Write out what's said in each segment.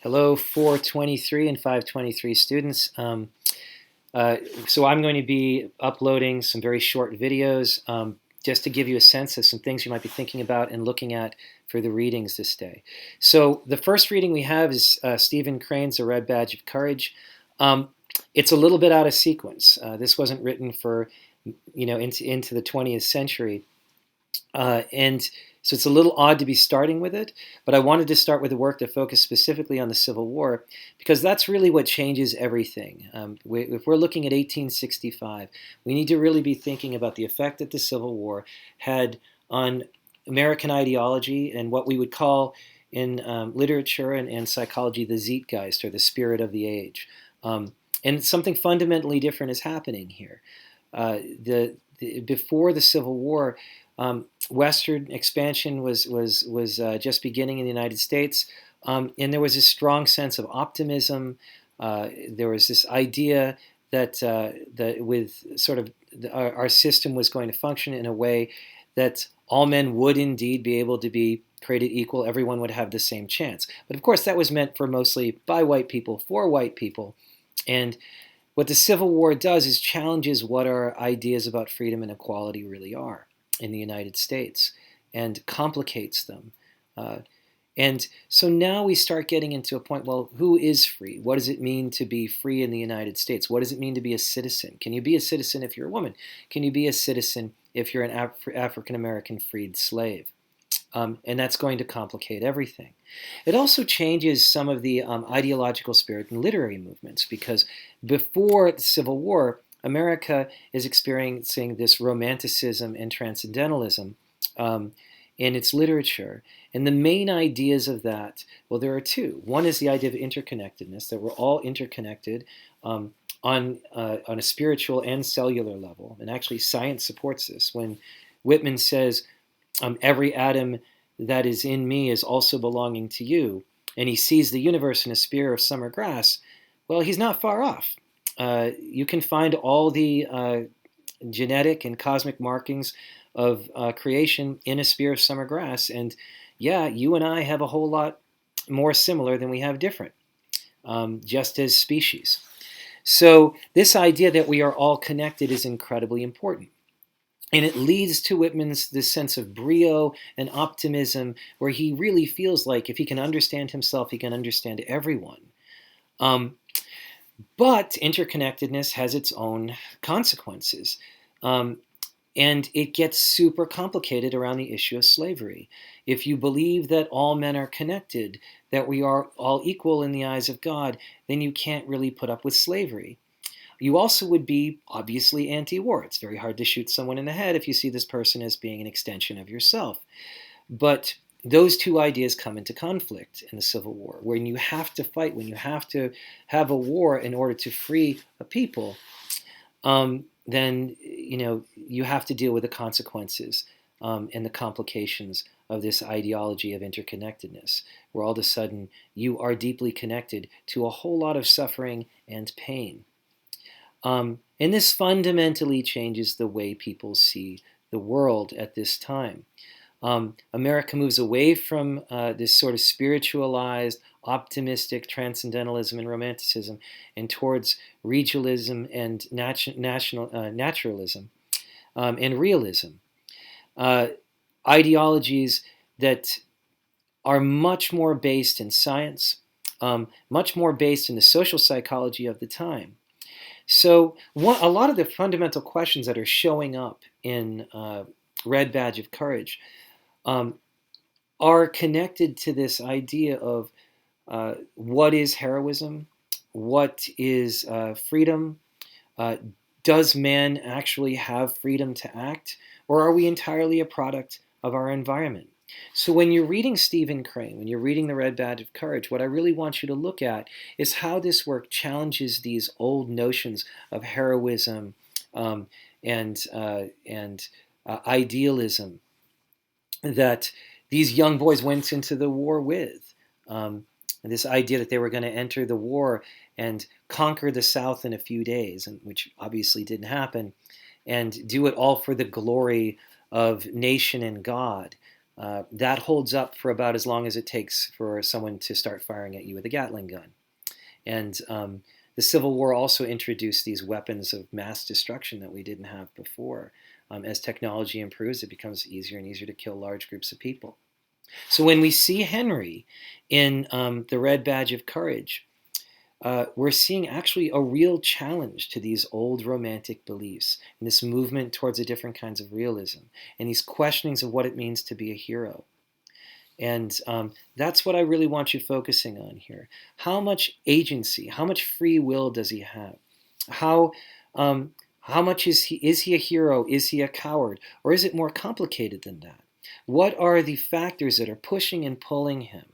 Hello, 423 and 523 students. So I'm going to be uploading some very short videos just to give you a sense of some things you might be thinking about and looking at for the readings this day. So the first reading we have is Stephen Crane's A Red Badge of Courage. It's a little bit out of sequence. This wasn't written for, into the 20th century. And so it's a little odd to be starting with it, but I wanted to start with a work that focused specifically on the Civil War because that's really what changes everything. If we're looking at 1865, we need to really be thinking about the effect that the Civil War had on American ideology and what we would call in literature and psychology the Zeitgeist, or the spirit of the age. And something fundamentally different is happening here. Before the Civil War, Western expansion was just beginning in the United States, and there was a strong sense of optimism. There was this idea that with sort of our system was going to function in a way that all men would indeed be able to be created equal. Everyone would have the same chance. But of course, that was meant for mostly by white people, for white people. And what the Civil War does is challenges what our ideas about freedom and equality really are in the United States, and complicates them. And so now we start getting into a point, well, who is free? What does it mean to be free in the United States? What does it mean to be a citizen? Can you be a citizen if you're a woman? Can you be a citizen if you're an African-American freed slave? And that's going to complicate everything. It also changes some of the ideological spirit in literary movements, because before the Civil War, America is experiencing this romanticism and transcendentalism in its literature. And the main ideas of that, well, there are two. One is the idea of interconnectedness, that we're all interconnected on a spiritual and cellular level. And actually, science supports this. When Whitman says, every atom that is in me is also belonging to you, and he sees the universe in a spear of summer grass, well, he's not far off. You can find all the genetic and cosmic markings of creation in a spear of summer grass, and yeah, you and I have a whole lot more similar than we have different, just as species. So this idea that we are all connected is incredibly important. And it leads to Whitman's this sense of brio and optimism, where he really feels like if he can understand himself, he can understand everyone. But interconnectedness has its own consequences. And it gets super complicated around the issue of slavery. If you believe that all men are connected, that we are all equal in the eyes of God, then you can't really put up with slavery. You also would be obviously anti-war. It's very hard to shoot someone in the head if you see this person as being an extension of yourself. But those two ideas come into conflict in the Civil War, when you have to fight, when you have to have a war in order to free a people, then you have to deal with the consequences and the complications of this ideology of interconnectedness, where all of a sudden you are deeply connected to a whole lot of suffering and pain. And this fundamentally changes the way people see the world at this time. America moves away from this sort of spiritualized, optimistic transcendentalism and romanticism, and towards regionalism and naturalism and realism. Ideologies that are much more based in science, much more based in the social psychology of the time. So a lot of the fundamental questions that are showing up in Red Badge of Courage are connected to this idea of what is heroism, what is freedom, does man actually have freedom to act, or are we entirely a product of our environment? So when you're reading Stephen Crane, when you're reading The Red Badge of Courage, what I really want you to look at is how this work challenges these old notions of heroism and idealism that these young boys went into the war with. This idea that they were going to enter the war and conquer the South in a few days, which obviously didn't happen, and do it all for the glory of nation and God. That holds up for about as long as it takes for someone to start firing at you with a Gatling gun. And the Civil War also introduced these weapons of mass destruction that we didn't have before. As technology improves, it becomes easier and easier to kill large groups of people. So when we see Henry in the Red Badge of Courage, we're seeing actually a real challenge to these old romantic beliefs and this movement towards a different kinds of realism and these questionings of what it means to be a hero. And that's what I really want you focusing on here. How much agency, how much free will does he have? How much is he? Is he a hero? Is he a coward? Or is it more complicated than that? What are the factors that are pushing and pulling him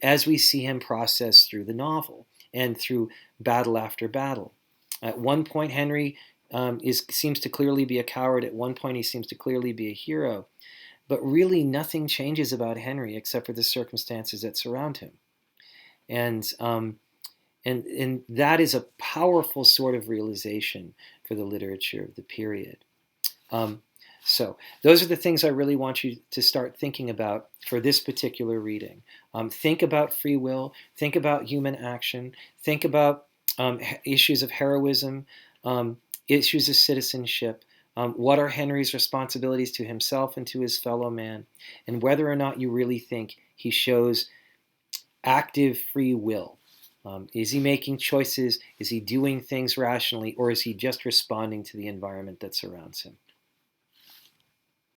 as we see him process through the novel and through battle after battle? At one point, Henry seems to clearly be a coward. At one point, he seems to clearly be a hero. But really, nothing changes about Henry except for the circumstances that surround him. And that is a powerful sort of realization for the literature of the period. So those are the things I really want you to start thinking about for this particular reading. Think about free will. Think about human action. Think about issues of heroism, issues of citizenship. What are Henry's responsibilities to himself and to his fellow man, and whether or not you really think he shows active free will. Is he making choices? Is he doing things rationally? Or is he just responding to the environment that surrounds him?